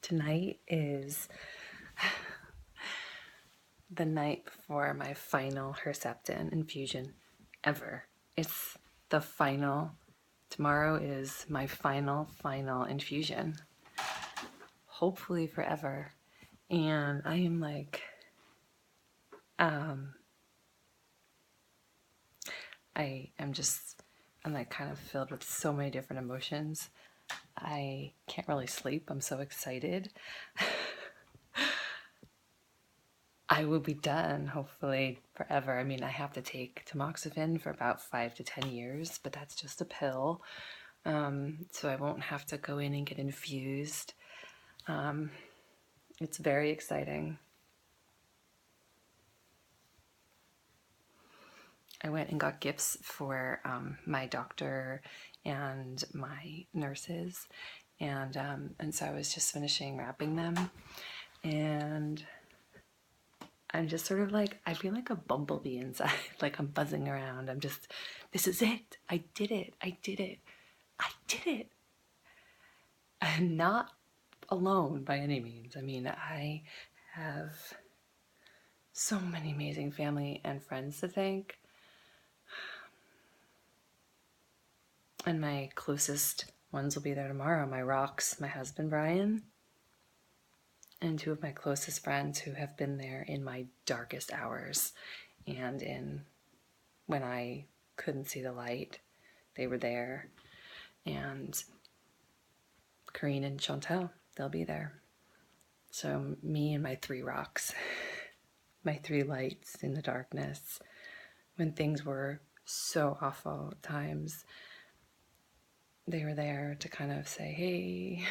Tonight is the night before my final Herceptin infusion ever. It's the final. Tomorrow is my final infusion. Hopefully forever. And I am like, I'm like kind of filled with so many different emotions. I can't really sleep. I'm so excited. I will be done, hopefully, forever. I mean, I have to take tamoxifen for about 5 to 10 years, but that's just a pill. So I won't have to go in and get infused. It's very exciting. I went and got gifts for my doctor and my nurses, and so I was just finishing wrapping them, and I'm just sort of like, I feel like a bumblebee inside, like I'm buzzing around. I'm just, this is it. I did it. I did it. I did it. I'm not alone by any means. I mean, I have so many amazing family and friends to thank. And my closest ones will be there tomorrow. My rocks, my husband, Brian, and two of my closest friends who have been there in my darkest hours and in when I couldn't see the light. They were there. And Corinne and Chantel, they'll be there. So me and my three rocks, my three lights in the darkness, when things were so awful at times, they were there to kind of say, hey,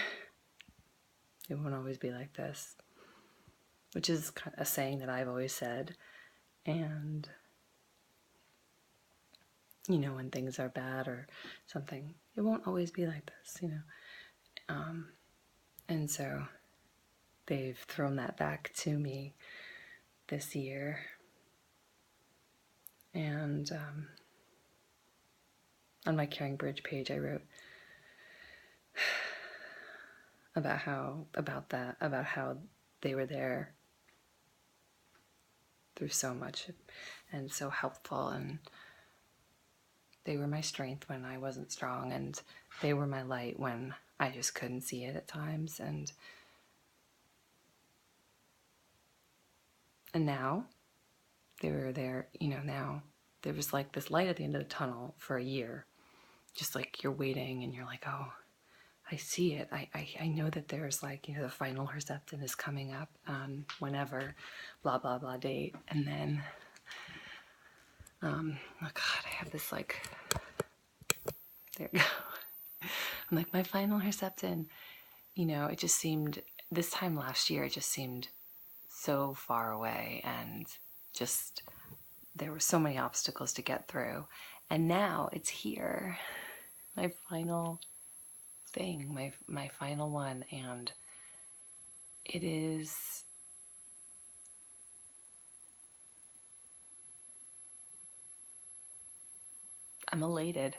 it won't always be like this, which is a saying that I've always said. And, you know, when things are bad or something, it won't always be like this, you know. And so they've thrown that back to me this year. And on my Caring Bridge page, I wrote about how they were there through so much and so helpful, and they were my strength when I wasn't strong, and they were my light when I just couldn't see it at times. And now they were there, you know. Now there was like this light at the end of the tunnel for a year, just like you're waiting and you're like, oh, I see it. I know that there's like, you know, the final Herceptin is coming up on whenever, blah, blah, blah date. And then, oh God, I have this like, there we go. I'm like, my final Herceptin, you know, it just seemed, this time last year, it just seemed so far away, and just, there were so many obstacles to get through. And now it's here, my final thing, my final one, and it is, I'm elated,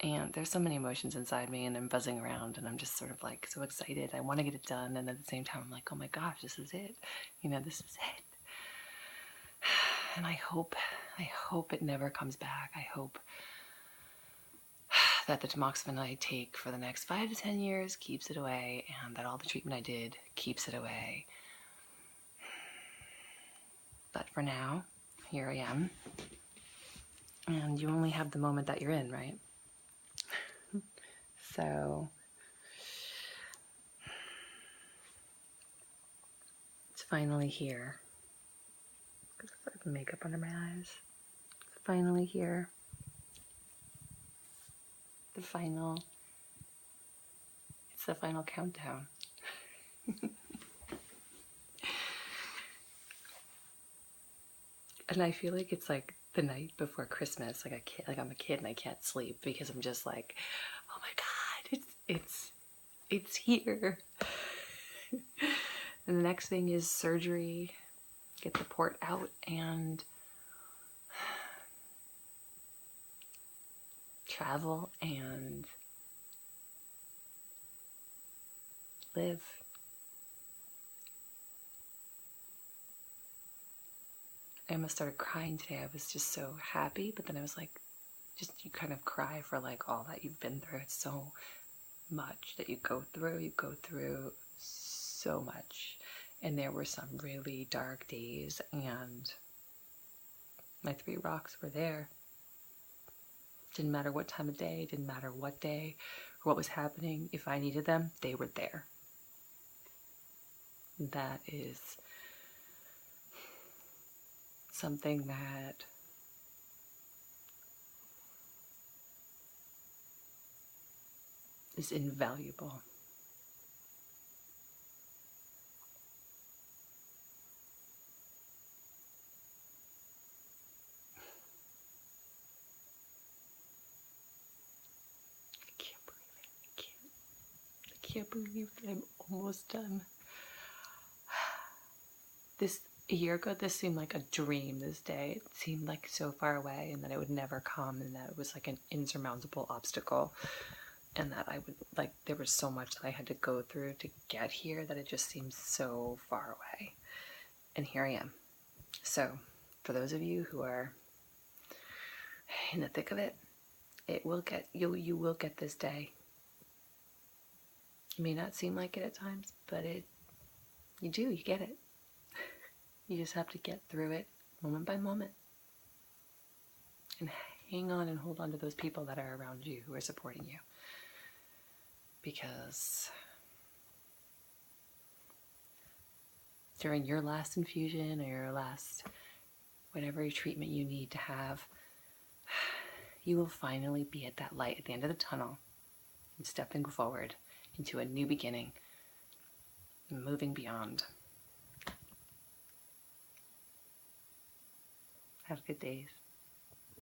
and there's so many emotions inside me, and I'm buzzing around, and I'm just sort of like so excited. I want to get it done, and at the same time I'm like, oh my gosh, this is it, you know, this is it. And I hope it never comes back. I hope that the tamoxifen I take for the next 5 to 10 years keeps it away, and that all the treatment I did keeps it away. But for now, here I am. And you only have the moment that you're in, right? So it's finally here. I have makeup under my eyes. It's finally here. It's the final countdown. And I feel like it's like the night before Christmas, like I'm a kid and I can't sleep because I'm just like, oh my God, it's here. And the next thing is surgery, get the port out, and travel, and live. I almost started crying today. I was just so happy, but then I was like, just you kind of cry for like all that you've been through. It's so much that you go through so much. And there were some really dark days, and my 3 rocks were there. Didn't matter what time of day, didn't matter what day or what was happening. If I needed them, they were there. That is something that is invaluable. I can't believe it. I'm almost done. A year ago, this seemed like a dream. This day, it seemed like so far away, and that it would never come, and that it was like an insurmountable obstacle, and that I would like, there was so much that I had to go through to get here that it just seems so far away. And here I am. So, for those of you who are in the thick of it, you will get this day. It may not seem like it at times, but you get it. You just have to get through it moment by moment and hang on and hold on to those people that are around you who are supporting you. Because during your last infusion or your last whatever treatment you need to have, you will finally be at that light at the end of the tunnel and stepping forward into a new beginning and moving beyond. Have good days.